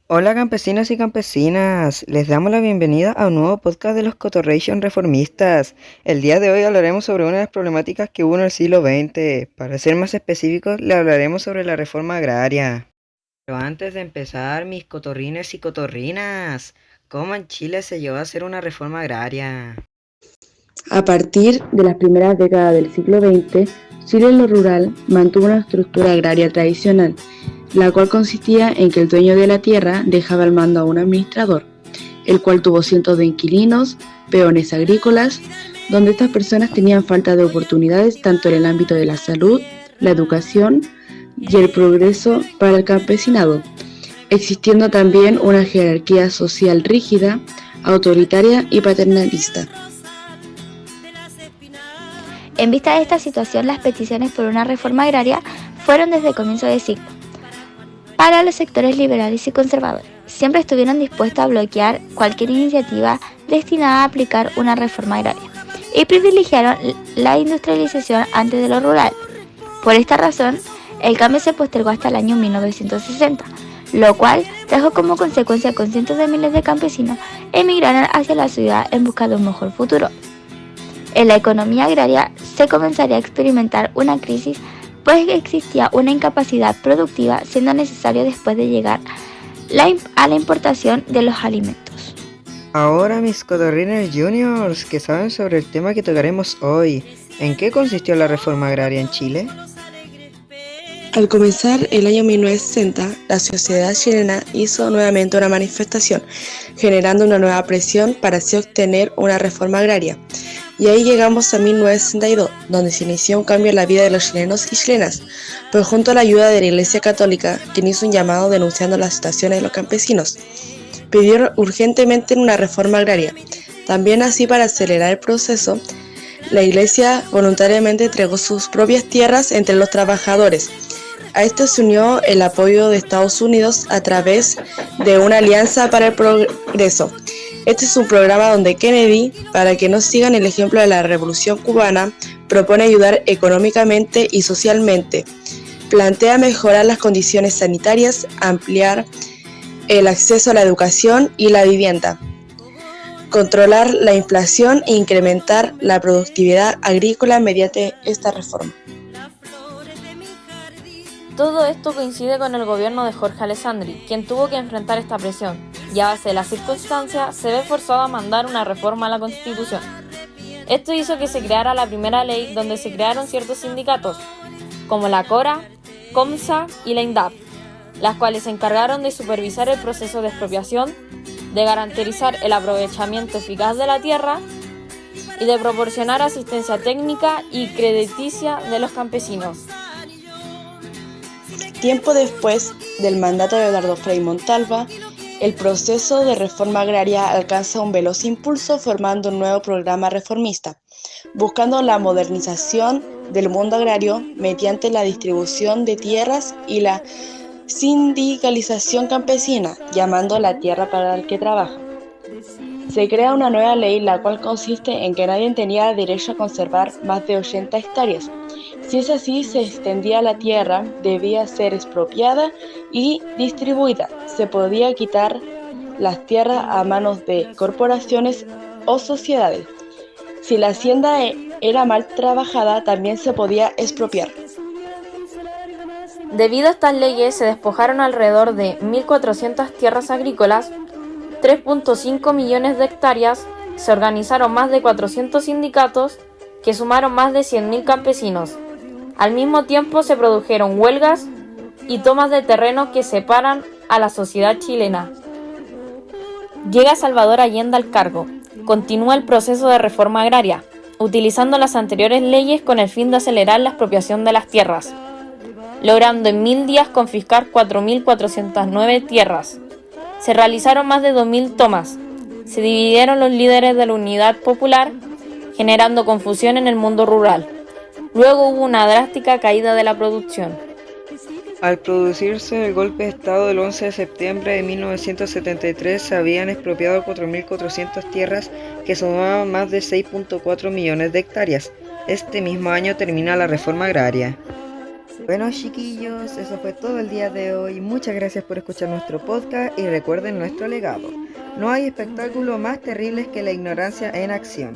Hola campesinos y campesinas, les damos la bienvenida a un nuevo podcast de los Cotorration Reformistas. El día de hoy hablaremos sobre una de las problemáticas que hubo en el siglo XX. Para ser más específicos, le hablaremos sobre la reforma agraria. Pero antes de empezar, mis cotorrines y cotorrinas, ¿cómo en Chile se llevó a hacer una reforma agraria? A partir de las primeras décadas del siglo XX, Chile en lo rural mantuvo una estructura agraria tradicional, la cual consistía en que el dueño de la tierra dejaba el mando a un administrador, el cual tuvo cientos de inquilinos, peones agrícolas, donde estas personas tenían falta de oportunidades tanto en el ámbito de la salud, la educación y el progreso para el campesinado, existiendo también una jerarquía social rígida, autoritaria y paternalista. En vista de esta situación, las peticiones por una reforma agraria fueron desde el comienzo del siglo. Para los sectores liberales y conservadores, siempre estuvieron dispuestos a bloquear cualquier iniciativa destinada a aplicar una reforma agraria y privilegiaron la industrialización antes de lo rural. Por esta razón, el cambio se postergó hasta el año 1960, lo cual trajo como consecuencia que cientos de miles de campesinos emigraron hacia la ciudad en busca de un mejor futuro. En la economía agraria se comenzaría a experimentar una crisis, pues existía una incapacidad productiva, siendo necesario después de llegar a la importación de los alimentos. Ahora mis cotorrines juniors, que saben sobre el tema que tocaremos hoy, ¿en qué consistió la reforma agraria en Chile? Al comenzar el año 1960, la sociedad chilena hizo nuevamente una manifestación, generando una nueva presión para así obtener una reforma agraria. Y ahí llegamos a 1962, donde se inició un cambio en la vida de los chilenos y chilenas, pues junto a la ayuda de la Iglesia Católica, quien hizo un llamado denunciando las situaciones de los campesinos, pidieron urgentemente una reforma agraria. También así, para acelerar el proceso, la Iglesia voluntariamente entregó sus propias tierras entre los trabajadores. A esto se unió el apoyo de Estados Unidos a través de una alianza para el progreso. Este es un programa donde Kennedy, para que no sigan el ejemplo de la Revolución Cubana, propone ayudar económicamente y socialmente. Plantea mejorar las condiciones sanitarias, ampliar el acceso a la educación y la vivienda, controlar la inflación e incrementar la productividad agrícola mediante esta reforma. Todo esto coincide con el gobierno de Jorge Alessandri, quien tuvo que enfrentar esta presión, y a base de las circunstancias se ve forzado a mandar una reforma a la Constitución. Esto hizo que se creara la primera ley donde se crearon ciertos sindicatos, como la CORA, COMSA y la INDAP, las cuales se encargaron de supervisar el proceso de expropiación, de garantizar el aprovechamiento eficaz de la tierra y de proporcionar asistencia técnica y crediticia de los campesinos. Tiempo después del mandato de Eduardo Frei Montalva, el proceso de reforma agraria alcanza un veloz impulso, formando un nuevo programa reformista, buscando la modernización del mundo agrario mediante la distribución de tierras y la sindicalización campesina, llamando la tierra para el que trabaja. Se crea una nueva ley, la cual consiste en que nadie tenía derecho a conservar más de 80 hectáreas. Si es así, se extendía la tierra, debía ser expropiada y distribuida. Se podía quitar las tierras a manos de corporaciones o sociedades. Si la hacienda era mal trabajada, también se podía expropiar. Debido a estas leyes, se despojaron alrededor de 1.400 tierras agrícolas, 3.5 millones de hectáreas, se organizaron más de 400 sindicatos que sumaron más de 100.000 campesinos. Al mismo tiempo se produjeron huelgas y tomas de terreno que separan a la sociedad chilena. Llega Salvador Allende al cargo. Continúa el proceso de reforma agraria, utilizando las anteriores leyes con el fin de acelerar la expropiación de las tierras, logrando en 1000 días confiscar 4.409 tierras. Se realizaron más de 2.000 tomas. Se dividieron los líderes de la Unidad Popular, generando confusión en el mundo rural. Luego hubo una drástica caída de la producción. Al producirse el golpe de Estado del 11 de septiembre de 1973, se habían expropiado 4.400 tierras que sumaban más de 6.4 millones de hectáreas. Este mismo año termina la reforma agraria. Bueno, chiquillos, eso fue todo el día de hoy. Muchas gracias por escuchar nuestro podcast y recuerden nuestro legado. No hay espectáculo más terrible que la ignorancia en acción.